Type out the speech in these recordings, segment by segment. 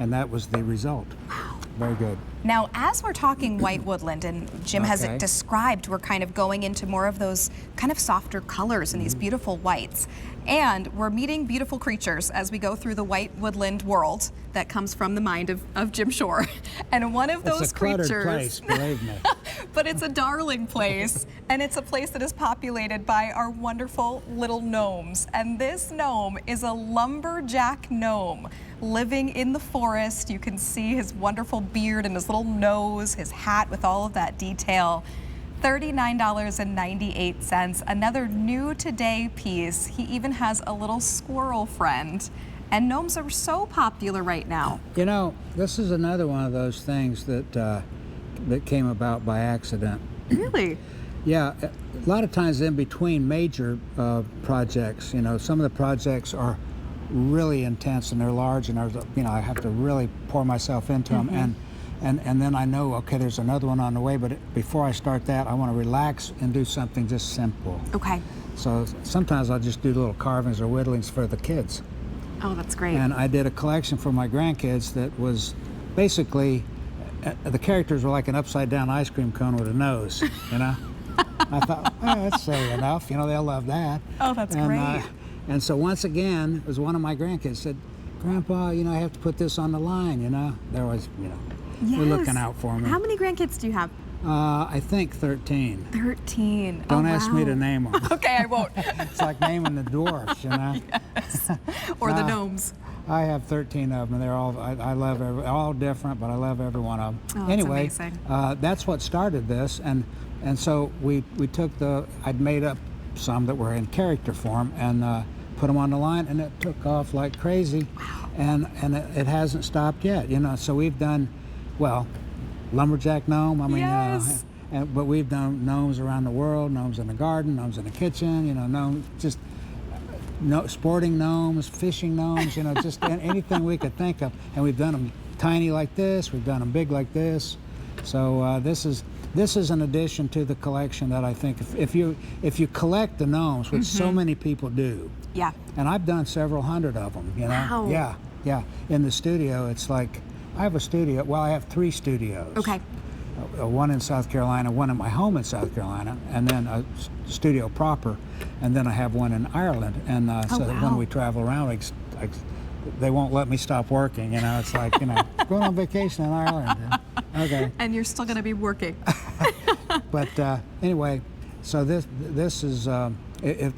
and that was the result. Very good. Now, as we're talking white woodland, and Jim has it described, we're kind of going into more of those kind of softer colors and these beautiful whites. And we're meeting beautiful creatures as we go through the white woodland world that comes from the mind of Jim Shore. And one of those creatures... It's a cluttered place, believe me. But it's a darling place, and it's a place that is populated by our wonderful little gnomes. And this gnome is a lumberjack gnome living in the forest. You can see his wonderful beard and his little nose, his hat with all of that detail. $39.98, another new today piece. He even has a little squirrel friend. And gnomes are so popular right now. You know, this is another one of those things that that came about by accident. Really? Yeah, a lot of times in between major projects, you know, some of the projects are really intense and they're large, and you know, I have to really pour myself into them, and then I know, okay, there's another one on the way, but before I start that, I want to relax and do something just simple. Okay. So sometimes I'll just do little carvings or whittlings for the kids. Oh, that's great. And I did a collection for my grandkids that was basically, the characters were like an upside down ice cream cone with a nose, you know? I thought, oh, that's silly enough, you know, they'll love that. Oh, that's great. And so once again, it was one of my grandkids said, Grandpa, you know, I have to put this on the line, you know? They're always, you know, they're looking out for me. How many grandkids do you have? I think 13. 13. Don't ask me to name them. Okay, I won't. It's like naming the dwarfs, you know? Yes. Or the gnomes. I have 13 of them. They're all, I love all different, but I love every one of them. Oh, anyway, that's amazing. That's what started this, and so we took I'd made up some that were in character form and put them on the line, and it took off like crazy. Wow. And it hasn't stopped yet, you know. So we've done, well, Lumberjack Gnome, I mean, yes. But we've done gnomes around the world, gnomes in the garden, gnomes in the kitchen, you know, gnomes, just sporting gnomes, fishing gnomes, you know, just anything we could think of. And we've done them tiny like this, we've done them big like this. So this is an addition to the collection that I think if you collect the gnomes, which so many people do. Yeah. And I've done several hundred of them, you know. Wow. Yeah, yeah. In the studio, it's like, I have a studio, well, I have 3 studios. Okay. One in South Carolina, one in my home in South Carolina, and then a studio proper, and then I have one in Ireland. And so that when we travel around, they won't let me stop working, you know. It's like, you know, going on vacation in Ireland. Okay. And you're still going to be working. But anyway, so this is,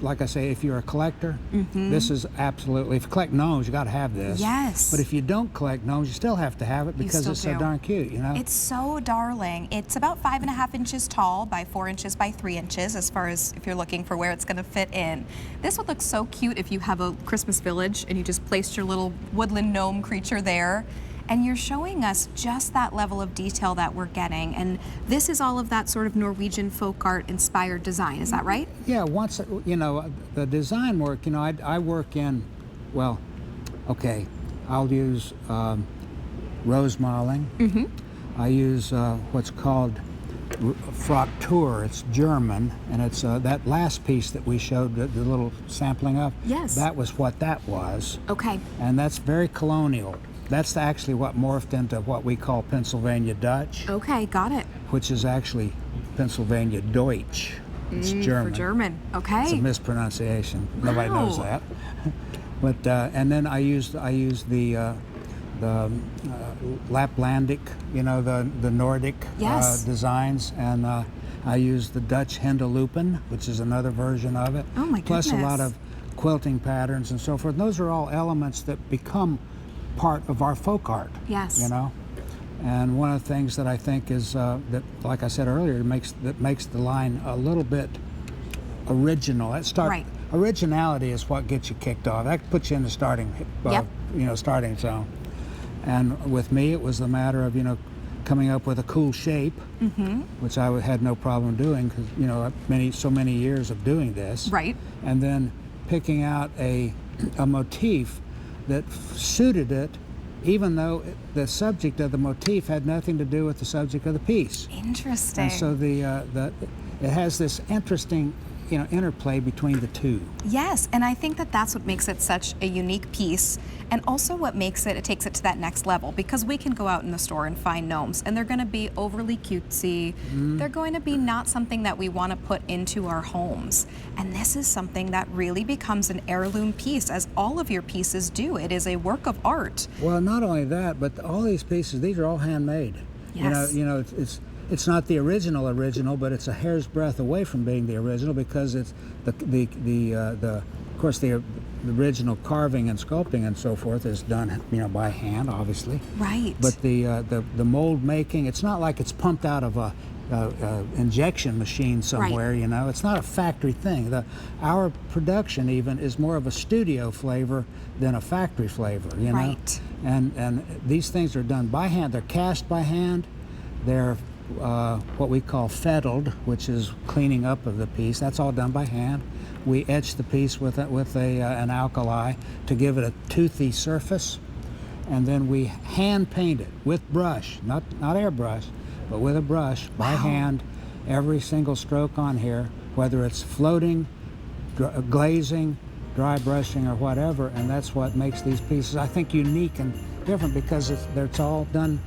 like I say, if you're a collector, this is absolutely, if you collect gnomes, you got to have this. Yes. But if you don't collect gnomes, you still have to have it because it's so darn cute, you know? It's so darling. It's about 5.5 inches tall by 4 inches by 3 inches, as far as if you're looking for where it's going to fit in. This would look so cute if you have a Christmas village and you just placed your little woodland gnome creature there. And you're showing us just that level of detail that we're getting. And this is all of that sort of Norwegian folk art inspired design, is that right? Yeah, once, you know, the design work, you know, I work in, well, okay, I'll use rose modeling. I use what's called Fraktur. It's German, and it's that last piece that we showed the little sampling of. Yes. That was what that was. Okay. And that's very colonial. That's actually what morphed into what we call Pennsylvania Dutch. Okay, got it. Which is actually Pennsylvania Deutsch. It's German. For German, okay. It's a mispronunciation. Nobody knows that. But and then I used the Laplandic, you know, the Nordic designs, and I used the Dutch Hendelopen, which is another version of it. Oh my goodness. Plus a lot of quilting patterns and so forth. And those are all elements that become part of our folk art. Yes. You know, and one of the things that I think is that, like I said earlier, makes the line a little bit original. Originality is what gets you kicked off. That puts you in the starting, starting zone. And with me, it was the matter of, you know, coming up with a cool shape, which I had no problem doing because, you know, so many years of doing this. Right. And then picking out a motif that suited it, even though the subject of the motif had nothing to do with the subject of the piece. Interesting. And so it has this interesting, interplay between the two. Yes, and I think that that's what makes it such a unique piece, and also what makes it takes it to that next level, because we can go out in the store and find gnomes and they're going to be overly cutesy. They're going to be not something that we want to put into our homes. And this is something that really becomes an heirloom piece, as all of your pieces do. It is a work of art. Well, not only that, but all these pieces, these are all handmade. Yes. It's not the original, but it's a hair's breadth away from being the original, because it's of course the original carving and sculpting and so forth is done by hand, obviously. Right. But the mold making, it's not like it's pumped out of a injection machine somewhere. Right. It's not a factory thing. Our production even is more of a studio flavor than a factory flavor. Right. And these things are done by hand. They're cast by hand. They're what we call fettled, which is cleaning up of the piece. That's all done by hand. We etch the piece with an alkali to give it a toothy surface, and then we hand paint it with brush, not airbrush, but with a brush by hand. Every single stroke on here, whether it's floating, glazing, dry brushing, or whatever, and that's what makes these pieces, I think, unique and different, because it's all done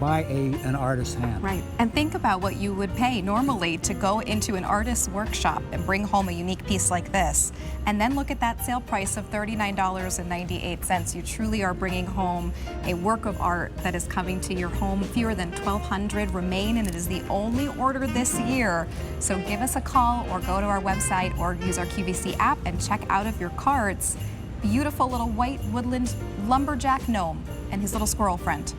by an artist's hand. Right. And think about what you would pay normally to go into an artist's workshop and bring home a unique piece like this. And then look at that sale price of $39.98. You truly are bringing home a work of art that is coming to your home. Fewer than 1,200 remain, and it is the only order this year. So give us a call or go to our website or use our QVC app and check out of your cards. Beautiful little white woodland lumberjack gnome and his little squirrel friend.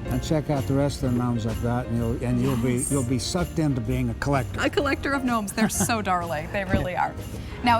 And check out the rest of the gnomes I've got, and you'll be sucked into being a collector. A collector of gnomes. They're so darling. They really are. Now,